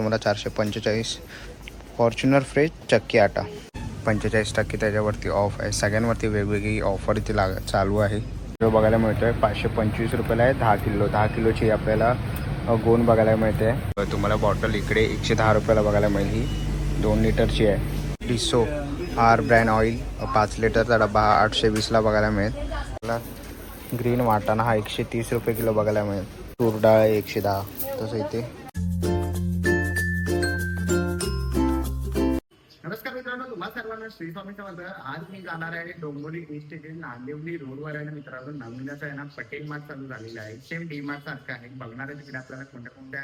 तुम्हाला 445. Fortuner fresh चक्की आटा 45% त्याच्यावरती ऑफ आहे. सगळ्यांवरती वेगवेगळी ऑफर इथे चालू आहे. जो बघायला मिळतो आहे 525 रुपयाला आहे. 10 किलोची आपल्याला गोण बघायला मिळते. तुम्हाला बॉटल इकडे 110 रुपयाला बघायला मिळेल. ही 2 लिटरची आहे. डिसो आर ब्रँड ऑइल 5 लिटरचा डबा 820ला बघायला मिळेल. ग्रीन वाटाणा हा 130 रुपये किलो बघायला मिळेल. तूर डाळ 110. तसं इथे नमस्कार मित्रांनो, तुम्हाला सर्वांना श्री स्वामी समर्थ. आज मी जाणार आहे डोंबिवली ईस्ट येथील नांदिवली रोडवर आहे. मित्रांनो, नवीनच आहे ना पटेल मार्ट चालू झालेला आहे. सेम डी मार्ट सारखं आहे. बघणारे तिकडे आपल्याला कोणत्या कोणत्या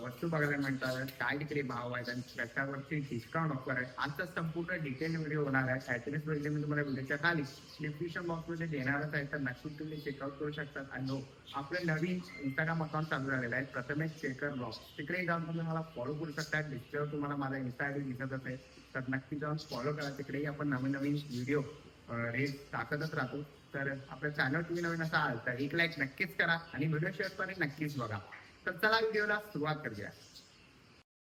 वस्तू बघायला मिळतात, काय तिकडे भाव आहेत आणि त्याच्यावरती डिस्काउंट ऑफर आहे. आजचा संपूर्ण डिटेल व्हिडिओ होणार आहे. ॲड्रेस वगैरे मी तुम्हाला व्हिडिओच्या खाली डिस्क्रिप्शन बॉक्समध्ये देणारच आहे, तर नक्की तुम्ही चेकआउट करू शकता. आणि आपलं नवीन इंस्टाग्राम अकाउंट चालू झालेलं आहे, प्रथमेश शेखर ब्लॉग. तिकडे जाऊन तुम्ही मला फॉलो करू शकता. डिस्प्लेवर तुम्हाला माझा इन्स्टा आय डी दिसत असेल, तर नक्की जाऊन फॉलो करा. तिकडेही आपण नवीन नवीन व्हिडिओ रील्स टाकतच राहतो. तर आपल्या चॅनल तुम्ही नवीन असाल तर एक लाईक नक्कीच करा आणि व्हिडिओ शेअर करून नक्कीच बघा. तर चला व्हिडिओला सुरुवात करूया.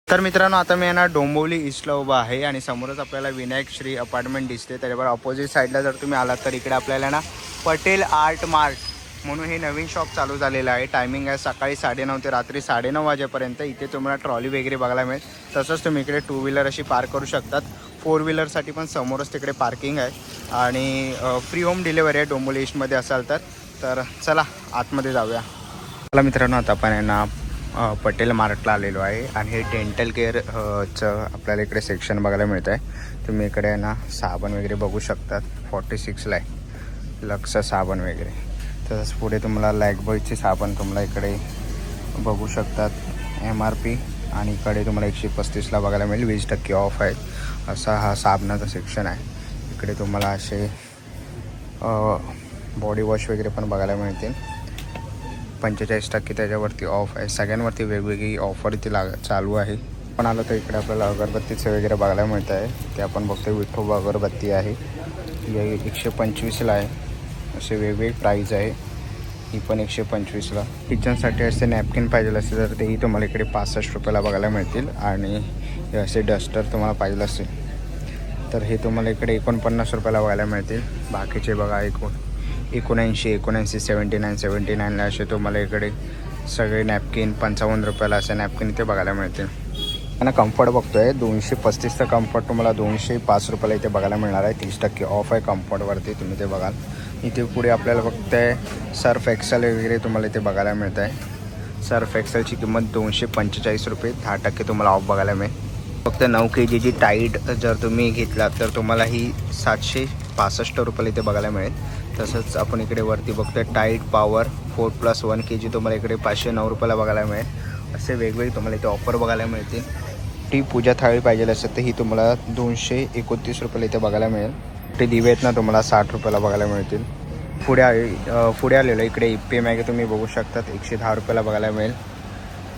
तर मित्रांनो, आता मी ना डोंबिवली ईस्टला उभा आहे आणि समोरच आपल्याला विनायक श्री अपार्टमेंट दिसते. त्याच्यावर ऑपोजिट साईडला जर तुम्ही आलात तर इकडे आपल्याला ना पटेल आर्ट मार्ट म्हणून हे नवीन शॉप चालू झालेलं आहे. टायमिंग आहे सकाळी 9:30 ते रात्री 9:30 वाजेपर्यंत. इथे तुम्हाला ट्रॉली वगैरे बघायला मिळेल. तसंच तुम्ही इकडे 2 व्हीलर अशी पार्क करू शकतात. 4 व्हीलरसाठी पण समोरच तिकडे पार्किंग आहे आणि फ्री होम डिलेवरी आहे डोंबिवली ईस्टमध्ये असाल तर चला आतमध्ये जाऊया. चला मित्रांनो, आता आपण आहे ना पटेल मार्टला आलेलो आहे आणि हे डेंटल केअरचं आपल्याला इकडे सेक्शन बघायला मिळतं आहे. तुम्ही इकडे ना साबण वगैरे बघू शकतात. 46ला आहे लक्स साबण वगैरे. तसंच पुढे तुम्हाला लाईफबॉयचे साबण तुम्हाला इकडे बघू शकतात MRP आणि इकडे तुम्हाला 135ला बघायला मिळेल. 20% ऑफ आहे. असा हा साबणाचा सेक्शन आहे. इकडे तुम्हाला असे बॉडी वॉश वगैरे पण बघायला मिळतील. 45% त्याच्यावरती ऑफ आहे. सगळ्यांवरती वेगवेगळी ऑफर इथे चालू आहे. पण आलं तर इकडे आपल्याला अगरबत्तीचं वगैरे बघायला मिळतं आहे. ते आपण बघतोय विठोबा अगरबत्ती आहे. ही 125ला आहे. असे वेगवेगळे प्राईज आहे. ही पण 125ला. किचनसाठी असे नॅपकिन पाहिजे असेल तर तेही तुम्हाला इकडे 65 रुपयाला बघायला मिळतील. आणि हे असे डस्टर तुम्हाला पाहिजे असेल तर हे तुम्हाला इकडे 49 रुपयाला बघायला मिळतील. बाकीचे बघा 79, 79ला असे तुम्हाला इकडे सगळे नॅपकिन 55 रुपयाला असे नॅपकिन इथे बघायला मिळतील. आणि कम्फर्ट बघतोय 235चं कम्फर्ट तुम्हाला 205 रुपयाला इथे बघायला मिळणार आहे. 30% ऑफ आहे कम्फर्टवरती. तुम्ही ते बघाल. इथे पुढे आपल्याला बघताय सर्फ एक्सेल वगैरे तुम्हाला इथे बघायला मिळत आहे. सर्फ एक्सेलची किंमत 245 रुपये. 10% तुम्हाला ऑफ बघायला मिळेल. फक्त 9 kgची टाईड जर तुम्ही घेतलात तर तुम्हाला ही 765 रुपयाला इथे बघायला मिळेल. तसंच आपण इकडे वरती बघतोय टाईड पॉवर 4+1 kg तुम्हाला इकडे 509 रुपयाला बघायला मिळेल. असे वेगवेगळे तुम्हाला इथे ऑफर बघायला मिळतील. ती पूजा थाळी पाहिजे असेल तर ही तुम्हाला 231 रुपयाला इथे बघायला मिळेल. ते दिवे आहेत ना तुम्हाला 60 रुपयाला बघायला मिळतील. पुढे आलेलं इकडे इप्पी मॅगी तुम्ही बघू शकतात 110 रुपयाला बघायला मिळेल.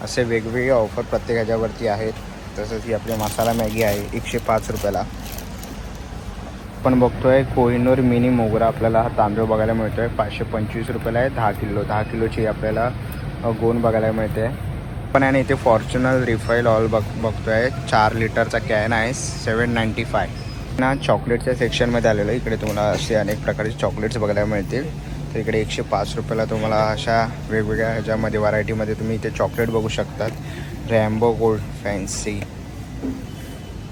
असे वेगवेगळे ऑफर प्रत्येक ह्याच्यावरती आहेत. तसंच ही आपली मसाला मॅगी आहे 105 रुपयाला. पण बघतोय कोहिनूर मिनी मोगरा आपल्याला हा तांदूळ बघायला मिळतोय 525 रुपयाला आहे. 10 किलोची आपल्याला गोण बघायला मिळते. पण आणि इथे फॉर्च्युनर रिफाईल ऑइल बघतोय 4 लिटरचा कॅन आहे 795 ना. चॉकलेटच्या सेक्शनमध्ये आलेलं इकडे तुम्हाला असे अनेक प्रकारचे चॉकलेट्स बघायला मिळतील. तर इकडे 105 रुपयाला तुम्हाला अशा वेगवेगळ्या ह्याच्यामध्ये व्हरायटीमध्ये तुम्ही इथे चॉकलेट बघू शकतात. Rambo gold fancy.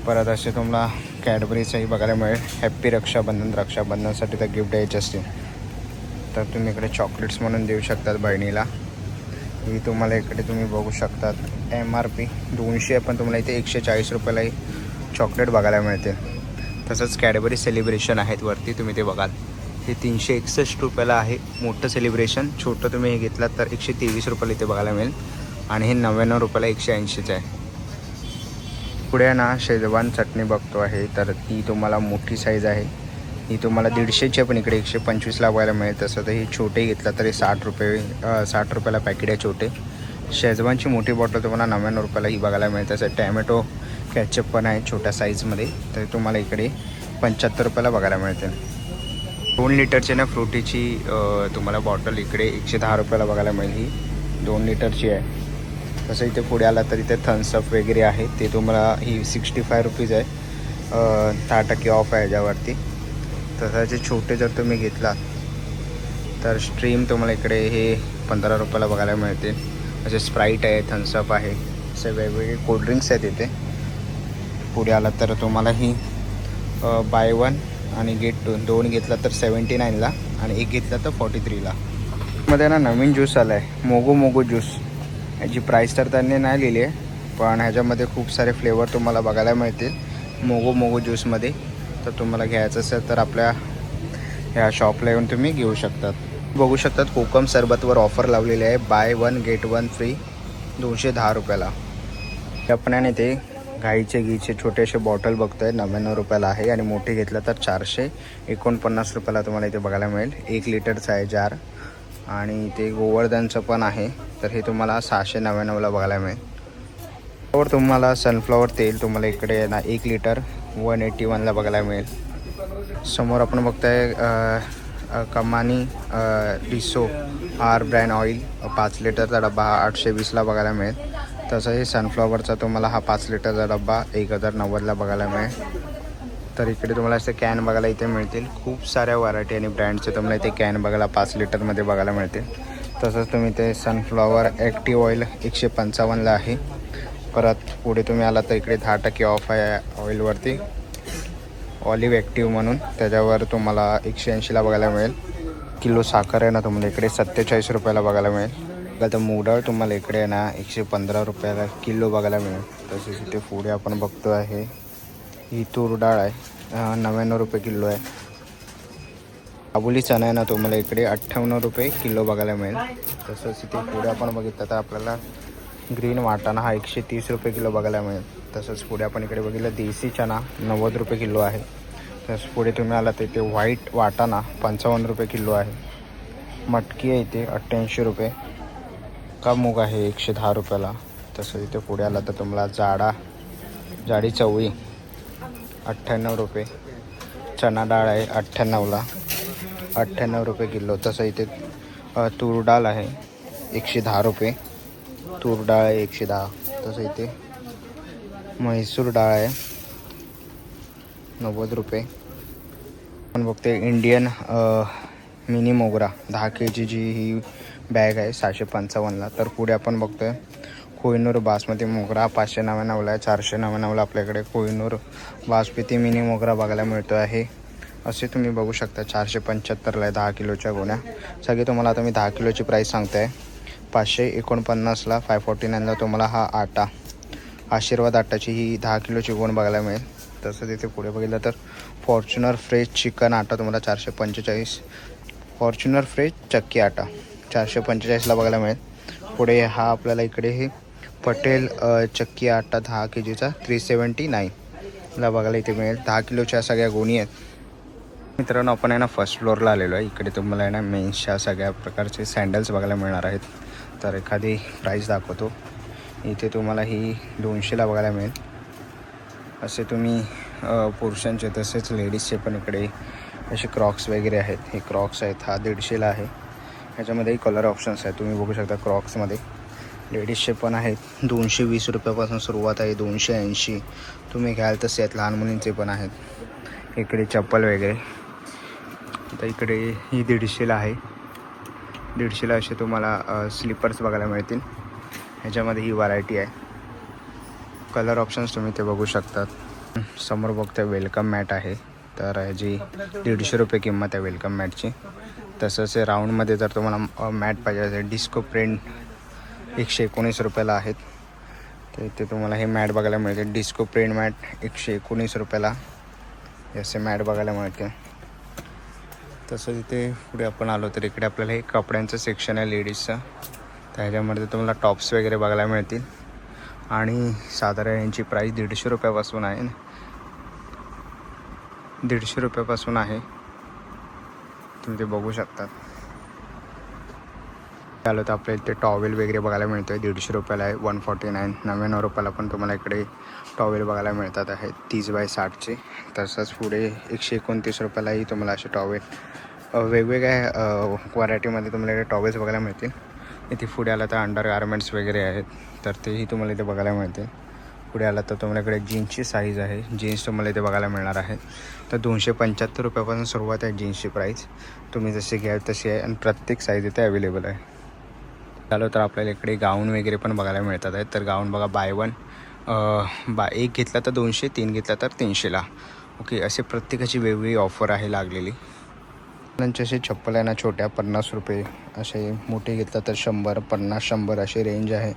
परत असे तुम्हाला कॅडबरीचंही बघायला मिळेल. हॅप्पी रक्षाबंधनसाठी तर गिफ्ट द्यायचे असतील तर तुम्ही इकडे चॉकलेट्स म्हणून देऊ शकतात बहिणीला. ही तुम्हाला इकडे तुम्ही बघू शकतात MRP 200 पण तुम्हाला इथे 140 रुपयालाही चॉकलेट बघायला मिळते. तसंच कॅडबरी सेलिब्रेशन आहेत वरती तुम्ही ते बघाल. हे 361 रुपयाला आहे मोठं सेलिब्रेशन. छोटं तुम्ही हे घेतलात तर 123 रुपयाला इथे बघायला मिळेल. आणि हे 99 रुपयाला 180चं आहे. पुढे ना शेजवान चटणी बघतो आहे तर ती तुम्हाला मोठी साईज आहे. ही तुम्हाला 150ची पण इकडे 125ला बघायला मिळेल. तसं तर ही छोटे घेतला तरी 60 रुपयाला पॅकेट आहे छोटे. शेजवानची मोठी बॉटल तुम्हाला 99 रुपयाला ही बघायला मिळेल. तसं टॅमॅटो कॅचअप पण आहे छोट्या साईजमध्ये तर तुम्हाला इकडे 75 रुपयाला बघायला मिळते. 2 लिटरची ना फ्रुटीची तुम्हाला बॉटल इकडे 110 रुपयाला बघायला मिळेल. ही 2 लिटरची आहे. तसं इथे पुढे आला तर इथे थम्सअप वगैरे आहे, ते तुम्हाला ही 65 रुपीज आहे, 10% ऑफ आहे याच्यावरती. तसं जे छोटे जर तुम्ही घेतलात तर स्ट्रीम तुम्हाला इकडे हे 15 रुपयाला बघायला मिळतील. असे स्प्राईट आहे, थम्सअप आहे, असे वेगवेगळे कोल्ड्रिंक्स आहेत इथे. पुढे आला तर तुम्हाला ही बाय वन आणि गेट टू, दोन घेतला तर 79ला आणि एक घेतला तर 43ला. मध्ये ना नवीन ज्यूस आला आहे, मोगो ज्यूस. याची प्राईस तर त्यांनी नाही लिहिली आहे, पण ह्याच्यामध्ये खूप सारे फ्लेवर तुम्हाला बघायला मिळतील मोगो ज्यूसमध्ये. तर तुम्हाला घ्यायचं असेल तर आपल्या ह्या शॉपला येऊन तुम्ही घेऊ शकतात. बघू शकतात कोकम सरबतवर ऑफर लावलेली आहे, by one get one free 210 रुपयाला. आपण ते घाईचे घीचे छोटेसे बॉटल बघतोय 99 रुपयाला आहे आणि मोठे घेतलं तर 449 रुपयाला तुम्हाला इथे बघायला मिळेल. 1 लिटरचं आहे जार. आणि ते गोवर्धनचं पण आहे, तर हे तुम्हाला 699ला बघायला मिळेल. त्यावर तुम्हाला सनफ्लॉवर तेल तुम्हाला इकडे ना 1 लिटर 181ला बघायला मिळेल. समोर आपण बघताय कमानी डिसो आर ब्रँड ऑइल 5 लिटरचा डब्बा हा 820ला बघायला मिळेल. तसं हे सनफ्लॉवरचा तुम्हाला हा 5 लिटरचा डब्बा 1090ला बघायला मिळेल. तर इकडे तुम्हाला असे कॅन बघायला इथे मिळतील. खूप साऱ्या व्हरायटी आणि ब्रँडचे तुम्हाला इथे कॅन बघायला 5 लिटरमध्ये बघायला मिळतील. तसंच तुम्ही ते सनफ्लॉवर ॲक्टिव्ह ऑइल 155ला आहे. परत पुढे तुम्ही आला तर इकडे 10% ऑफ आहे ऑइलवरती, ऑलिव्ह ॲक्टिव्ह म्हणून, त्याच्यावर तुम्हाला 180ला बघायला मिळेल. किलो साखर आहे ना तुम्हाला इकडे 47 रुपयाला बघायला मिळेल. तर मूग डाळ तुम्हाला इकडे ना 115 रुपयाला किलो बघायला मिळेल. तसेच इथे पुढे आपण बघतो आहे ही तूर डाळ आहे, 99 रुपये किलो आहे. काबुली चणा आहे ना तुम्हाला इकडे 58 रुपये किलो बघायला मिळेल. तसंच इथे पुढे आपण बघितलं तर आपल्याला ग्रीन वाटाणा हा 130 रुपये किलो बघायला मिळेल. तसंच पुढे आपण इकडे बघितलं देसी चणा 90 रुपये किलो आहे. तसंच पुढे तुम्ही आला तर इथे व्हाईट वाटाणा 55 रुपये किलो आहे. मटकी आहे इथे 88 रुपये. का मूग आहे 110 रुपयाला. तसं इथे पुढे आला तर तुम्हाला जाडी चवळी 98 रुपये. चणा डाळ आहे 98ला, 98 रुपये किलो. तसं इथे तूर डाळ आहे 110 रुपये. तूर डाळ आहे 110. तसं इथे म्हैसूर डाळ आहे 90 रुपये. आपण बघते इंडियन मिनी मोगरा 10 kg जी ही बॅग आहे 755ला. तर पुढे आपण बघतोय कोहिनूर बासमती मोगरा 599ला आहे. 499ला आपल्याकडे कोहिनूर बासमती मिनी मोगरा बघायला मिळतो आहे. असे तुम्ही बघू शकता 475ला आहे 10 किलोच्या गोण्या. सगळे तुम्हाला आता मी 10 किलोची प्राईस सांगतो आहे. 549ला 549ला तुम्हाला हा आटा आशीर्वाद आटाची ही 10 किलोची गोण बघायला मिळेल. तसं तिथे पुढे बघितलं तर फॉर्च्युनर फ्रेश चिकन आटा तुम्हाला 445. फॉर्च्युनर फ्रेश चक्की आटा 445ला बघायला मिळेल. पुढे हा आपल्याला इकडे हे पटेल चक्की आटा 10 kgचा 379ला बघायला इथे मिळेल. 10 किलोच्या सगळ्या गोणी आहेत. मित्रांनो आपण आहे ना फर्स्ट फ्लोअरला आलेलो आहे. इकडे तुम्हाला आहे ना मेन्सच्या सगळ्या प्रकारचे सँडल्स बघायला मिळणार आहेत. तर एखादी प्राईस दाखवतो. इथे तुम्हाला ही 200ला बघायला मिळेल. असे तुम्ही पुरुषांचे तसेच लेडीजचे पण इकडे असे क्रॉक्स वगैरे आहेत. हे क्रॉक्स आहेत, हा 150ला आहे. ह्याच्यामध्येही कलर ऑप्शन्स आहेत, तुम्ही बघू शकता. क्रॉक्समध्ये लेडीजचे पण आहेत. 220 रुपयापासून सुरुवात आहे, 280 तुम्ही घ्याल तसे आहेत. लहान मुलींचे पण आहेत. इकडे चप्पल वगैरे. आता इकडे ही 150ला आहे. 150ला असे तुम्हाला स्लीपर्स बघायला मिळतील. ह्याच्यामध्ये ही व्हरायटी आहे. कलर ऑप्शन्स तुम्ही ते बघू शकतात. समोर बघतोय वेलकम मॅट आहे. तर ह्याची 150 रुपये किंमत आहे वेलकम मॅटची. तसंच राऊंडमध्ये जर तुम्हाला मॅट पाहिजे असेल डिस्को प्रिंट 119 रुपयाला आहेत. तर इथे तुम्हाला हे मॅट बघायला मिळते. डिस्को प्रिंट मॅट 119 रुपयाला असे मॅट बघायला मिळते. तसं इथे पुढे आपण आलो तर इकडे आपल्याला हे कपड्यांचं सेक्शन आहे लेडीजचं. तर ह्याच्यामध्ये तुम्हाला टॉप्स वगैरे बघायला मिळतील. आणि साधारण यांची प्राईस 150 रुपयापासून आहे. 150 रुपयापासून आहे, तुम्ही ते बघू शकतात. आलो तर आपल्या इथे टॉवेल वगैरे बघायला मिळतो आहे. 150 रुपयाला आहे. 149 99 रुपयाला पण तुम्हाला इकडे टॉवेल बघायला मिळतात आहेत 30x60चे. तसंच पुढे 129 रुपयालाही तुम्हाला असे टॉवेल वेगवेगळ्या व्हरायटीमध्ये तुम्हाला इकडे टॉवेल्स बघायला मिळतील. इथे पुढे आला तर अंडर गार्मेंट्स वगैरे आहेत, तर तेही तुम्हाला इथे बघायला मिळते. पुढे आला तर तुम्हाला जीन्सची साईज आहे, जीन्स तुम्हाला इथे बघायला मिळणार आहे. तर 275 रुपयापासून सुरुवात आहे जीन्सची प्राईस. तुम्ही जसे घ्याल तशी आहे आणि प्रत्येक साईज इथे अवेलेबल आहे. चालू तर आपल्याला इकडे गाऊन वगैरे पण बघायला मिळतात आहेत. तर गाऊन बघा बाय वन एक घेतला तर 200, 3 घेतला तर 300ला. ओके, असे प्रत्येकाची वेगवेगळी ऑफर आहे लागलेली. मुलांचे असे चप्पल आहे ना छोट्या 50 रुपये, असे मोठे घेतला तर 100, 50, 100 अशी रेंज आहे.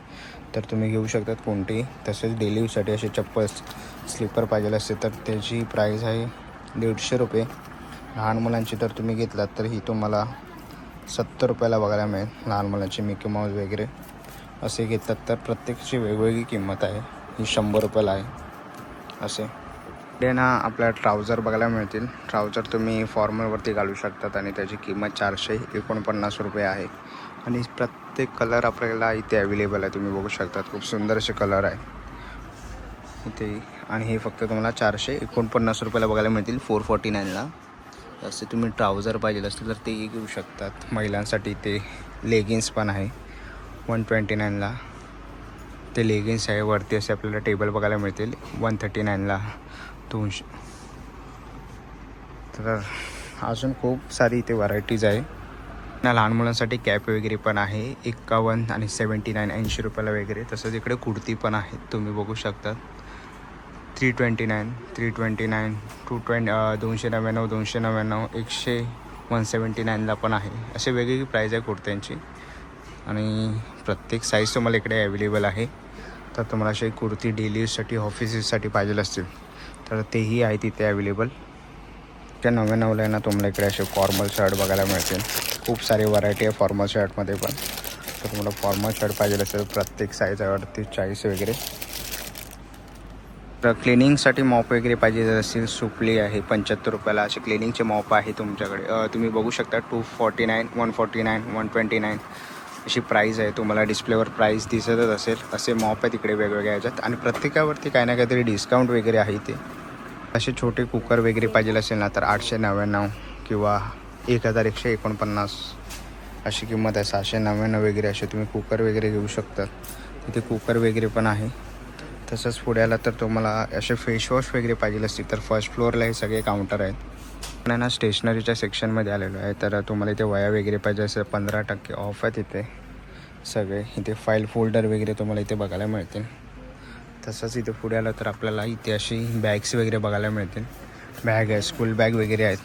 तर तुम्ही घेऊ शकतात कोणतेही. तसेच डेली यूजसाठी असे चप्पल स्लीपर पाहिजे असते तर त्याची प्राईस आहे 150 रुपये. लहान मुलांची तर तुम्ही घेतलात तर ही तुम्हाला 70 रुपयाला बघायला मिळेल. लहान मुलांची मिकी माऊस वगैरे असे घेतलात तर प्रत्येकाची वेगवेगळी किंमत आहे. ही 100 रुपयाला आहे. असे इकडे ना आपल्याला ट्राउझर बघायला मिळतील. ट्राउझर तुम्ही फॉर्मलवरती घालू शकतात आणि त्याची किंमत 449 रुपये आहे. आणि प्रत्येक कलर आपल्याला इथे अवेलेबल आहे. तुम्ही बघू शकतात खूप सुंदर असे कलर आहे इथे. आणि हे फक्त तुम्हाला 449 रुपयाला बघायला मिळतील 449ला. असे तुम्ही ट्राउझर पाहिजे असतील तर तेही घेऊ शकतात. महिलांसाठी ते लेगिन्स पण आहे 129ला. ते लेगिन्स आहे. वरती असे आपल्याला टेबल बघायला मिळतील 139ला, 200. तर अजून खूप सारी इथे व्हरायटीज आहे. ना लहान मुलांसाठी कॅप वगैरे पण आहे 51 आणि 79, 80 रुपयाला वगैरे. तसंच इकडे कुर्ती पण आहेत, तुम्ही बघू शकता 329, 329, 299, 299, 179ला पण आहे. असे वेगवेगळी प्राईज आहे कुर्त्यांची आणि प्रत्येक साईज तुम्हाला इकडे अवेलेबल आहे. तर तुम्हाला अशी कुर्ती डेली यूजसाठी, ऑफिस यूजसाठी पाहिजे असतील तर तेही आहे तिथे अवेलेबल. त्या 99ला आहे ना तुम्हाला इकडे असे फॉर्मल शर्ट बघायला मिळतील. खूप सारी व्हरायटी आहे फॉर्मल शर्टमध्ये पण. तर तुम्हाला फॉर्मल शर्ट पाहिजे असेल प्रत्येक साईजवरती 40 वगैरे. तर क्लिनिंगसाठी मॉप वगैरे पाहिजे असेल सुपली आहे 75 रुपयाला. असे क्लिनिंगचे मॉप आहे तुमच्याकडे. तुम्ही बघू शकता 249, 149, 129 अशी प्राईज आहे. तुम्हाला डिस्प्लेवर प्राईस दिसतच असेल. असे मॉप आहे तिकडे वेगवेगळ्या ह्याच्यात आणि प्रत्येकावरती काही ना काहीतरी डिस्काउंट वगैरे आहे इथे. असे छोटे कुकर वगैरे पाहिजे असेल ना तर 899 किंवा 1149 अशी किंमत आहे. 799 वगैरे असे तुम्ही कुकर वगैरे घेऊ शकतात. तिथे कुकर वगैरे पण आहे. तसंच पुढे आला तर तुम्हाला असे फेसवॉश वगैरे पाहिजे असतील तर फर्स्ट फ्लोअरला हे सगळे काउंटर आहेत. पण ना स्टेशनरीच्या सेक्शनमध्ये आलेलो आहे. तर तुम्हाला इथे वया वगैरे पाहिजे असेल 15% ऑफ आहे तिथे सगळे. इथे फाईल फोल्डर वगैरे तुम्हाला इथे बघायला मिळतील. तसंच इथे पुढे आलं तर आपल्याला इथे अशी बॅग्स वगैरे बघायला मिळतील. बॅग आहे, स्कूल बॅग वगैरे आहेत.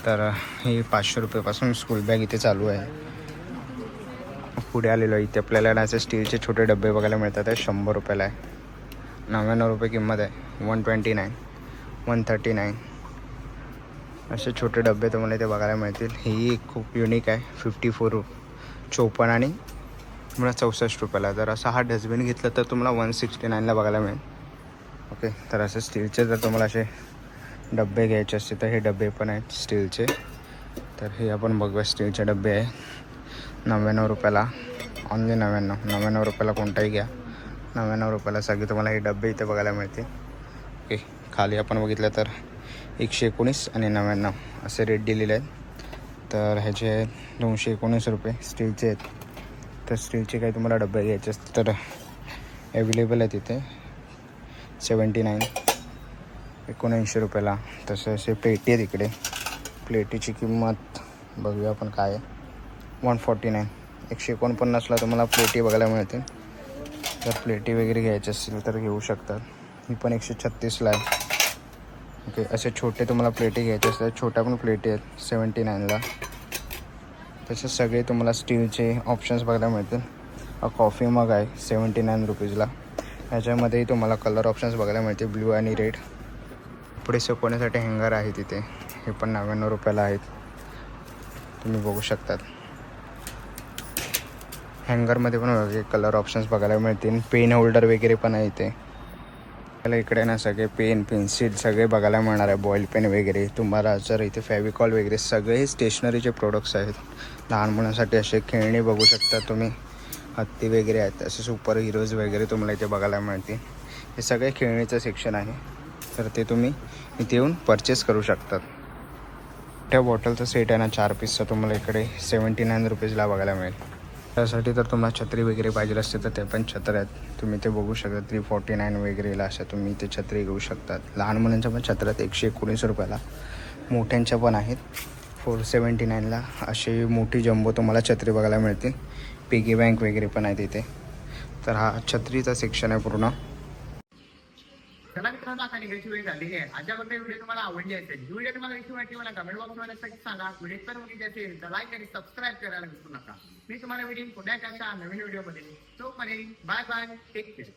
तर हे 500 रुपयापासून स्कूल बॅग इथे चालू आहे. पुढे आलेलो आहे इथे आपल्याला ना असे स्टीलचे छोटे डबे बघायला मिळतात. 100 रुपयाला आहे. 99 रुपये किंमत आहे. 129, 139 असे छोटे डबे तुम्हाला इथे बघायला मिळतील. ही एक खूप युनिक आहे 54, 54 आणि तुम्हाला 64 रुपयाला. जर असा हा डस्टबिन घेतला तर तुम्हाला 169ला बघायला मिळेल. ओके, तर असं स्टीलचे जर तुम्हाला असे डबे घ्यायचे असते तर हे डबे पण आहेत स्टीलचे. तर हे आपण बघूया स्टीलचे डबे आहे 99 रुपयाला. ऑनली 99 रुपयाला कोणताही घ्या. 99 रुपयाला सगळे तुम्हाला हे डबे इथे बघायला मिळतील. ओके, खाली आपण बघितलं तर 119 आणि 99 असे रेट दिलेले आहेत. तर ह्याचे 219 रुपये स्टीलचे आहेत. तर स्टीलचे काही तुम्हाला डबे घ्यायचे असतील तर अवेलेबल आहे तिथे 79, 79 रुपयाला. तसे असे प्लेटी आहे तिकडे. प्लेटीची किंमत बघूया आपण काय आहे 149, 149ला तुम्हाला प्लेटी बघायला मिळतील. तर प्लेटी वगैरे घ्यायचे असतील तर घेऊ शकतात. ही पण 136ला आहे. ओके, असे छोटे तुम्हाला प्लेटी घ्यायचे असतात. छोट्या पण प्लेटी आहेत 79ला. तसे सगळे तुम्हाला स्टीलचे ऑप्शन्स बघायला मिळतील. हा कॉफी मग आहे 79 रुपीजला. ह्याच्यामध्येही तुम्हाला कलर ऑप्शन्स बघायला मिळतील ब्ल्यू आणि रेड. पुढे सुकवण्यासाठी हँगर आहे तिथे. हे पण 99 रुपयाला आहेत. तुम्ही बघू शकतात. हँगरमध्ये पण वेगळे कलर ऑप्शन्स बघायला मिळतील. पेन होल्डर वगैरे पण आहे इथे. आपल्याला इकडे ना सगळे पेन, पेन्सिल सगळे बघायला मिळणार आहे. बॉईल पेन वगैरे तुम्हाला. जर इथे फेविकॉल वगैरे सगळे स्टेशनरीचे प्रोडक्ट्स आहेत. लहान मुलांसाठी असे खेळणी बघू शकता तुम्ही. हत्ती वगैरे आहेत. असे सुपर हिरोज वगैरे तुम्हाला इथे बघायला मिळतील. हे सगळे खेळणीचं सेक्शन आहे. तर ते तुम्ही इथे येऊन परचेस करू शकतात. त्या बॉटलचं सेट आहे ना 4 पीसचा तुम्हाला इकडे 79 रुपीजला बघायला मिळेल. त्यासाठी तर तुम्हाला छत्री वगैरे पाहिजे असते तर ते पण छत्र्या आहेत. तुम्ही ते बघू शकता 349 वगैरेला अशा तुम्ही ते छत्री घेऊ शकतात. लहान मुलांच्या पण छत्र्या आहेत 119 रुपयाला. मोठ्यांच्या पण आहेत 479ला. अशी मोठी जम्बो तुम्हाला छत्री बघायला मिळतील. पिगी बँक वगैरे पण आहे तिथे. तर हा छत्रीचा सेक्शन आहे पूर्ण. चला मित्रांनो, आता निघायची वेळ झालेली आहे. आजच्या बघता व्हिडिओ तुम्हाला आवडली असेल. ही व्हिडिओ तुम्हाला कशी वाटली मला कमेंट बॉक्समध्ये नक्की सांगा. व्हिडिओ तर बघितली असेल तर लाईक आणि सबस्क्राईब करायला विसरू नका. मी तुम्हाला व्हिडिओ पुढच्या नवीन व्हिडिओमध्ये तोपर्यंत बाय बाय, टेक केअर.